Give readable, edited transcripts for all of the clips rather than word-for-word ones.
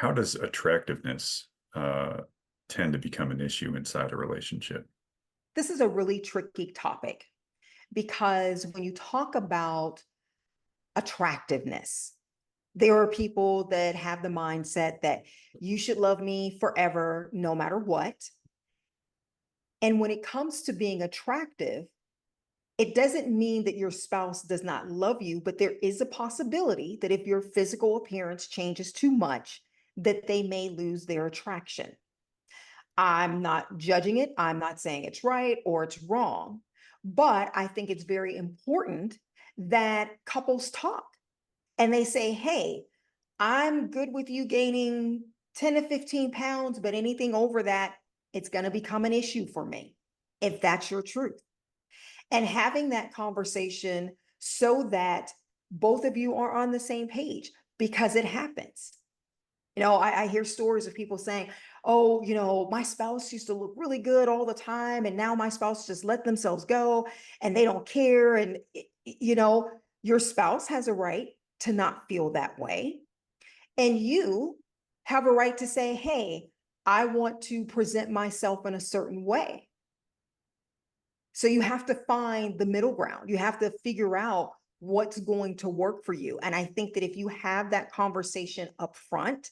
how does attractiveness tend to become an issue inside a relationship? This is a really tricky topic because when you talk about attractiveness, there are people that have the mindset that you should love me forever, no matter what. And when it comes to being attractive, it doesn't mean that your spouse does not love you, but there is a possibility that if your physical appearance changes too much, that they may lose their attraction. I'm not judging it. I'm not saying it's right or it's wrong, but I think it's very important that couples talk and they say, hey, I'm good with you gaining 10 to 15 pounds, but anything over that, it's going to become an issue for me if that's your truth. And having that conversation so that both of you are on the same page because it happens. I hear stories of people saying, oh, my spouse used to look really good all the time. And now my spouse just let themselves go and they don't care. And, your spouse has a right to not feel that way. And you have a right to say, hey, I want to present myself in a certain way. So you have to find the middle ground. You have to figure out what's going to work for you. And I think that if you have that conversation up front,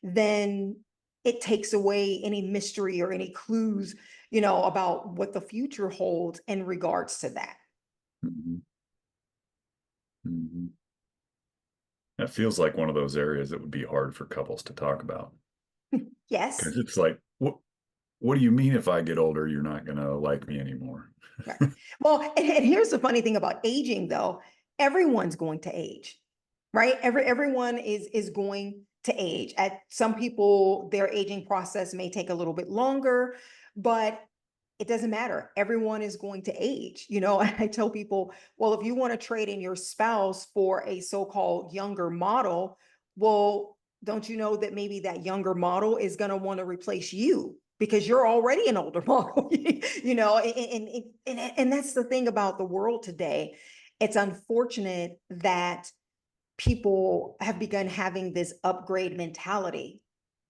then it takes away any mystery or any clues, about what the future holds in regards to that. Mhm. Mhm. That feels like one of those areas that would be hard for couples to talk about Yes. because it's like, what do you mean if I get older, you're not going to like me anymore? Right. Well, and here's the funny thing about aging, though. Everyone's going to age, right? Everyone is going to age. At some people, their aging process may take a little bit longer, but it doesn't matter. Everyone is going to age. I tell people, well, if you want to trade in your spouse for a so-called younger model, well, don't you know that maybe that younger model is going to want to replace you because you're already an older model, and that's the thing about the world today. It's unfortunate that people have begun having this upgrade mentality.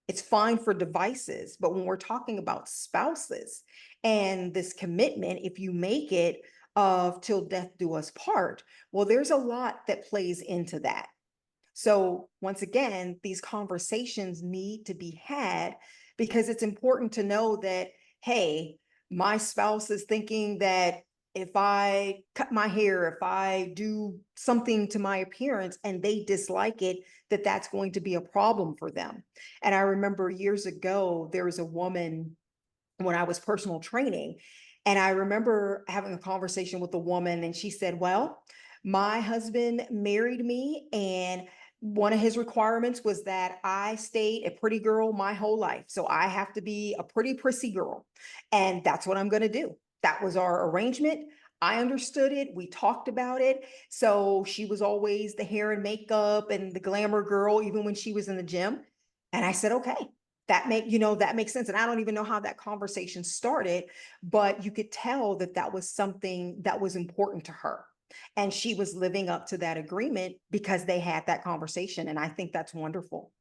It's fine for devices, but when we're talking about spouses and this commitment, if you make it of till death do us part, well, there's a lot that plays into that. So once again, these conversations need to be had because it's important to know that, hey, my spouse is thinking that if I cut my hair, if I do something to my appearance and they dislike it, that that's going to be a problem for them. And I remember years ago, there was a woman when I was personal training, and I remember having a conversation with a woman, and she said, well, my husband married me, and one of his requirements was that I stayed a pretty girl my whole life. So I have to be a pretty prissy girl. And that's what I'm going to do. That was our arrangement. I understood it. We talked about it. So she was always the hair and makeup and the glamour girl, even when she was in the gym. And I said, okay, that makes sense. And I don't even know how that conversation started, but you could tell that that was something that was important to her. And she was living up to that agreement because they had that conversation. And I think that's wonderful.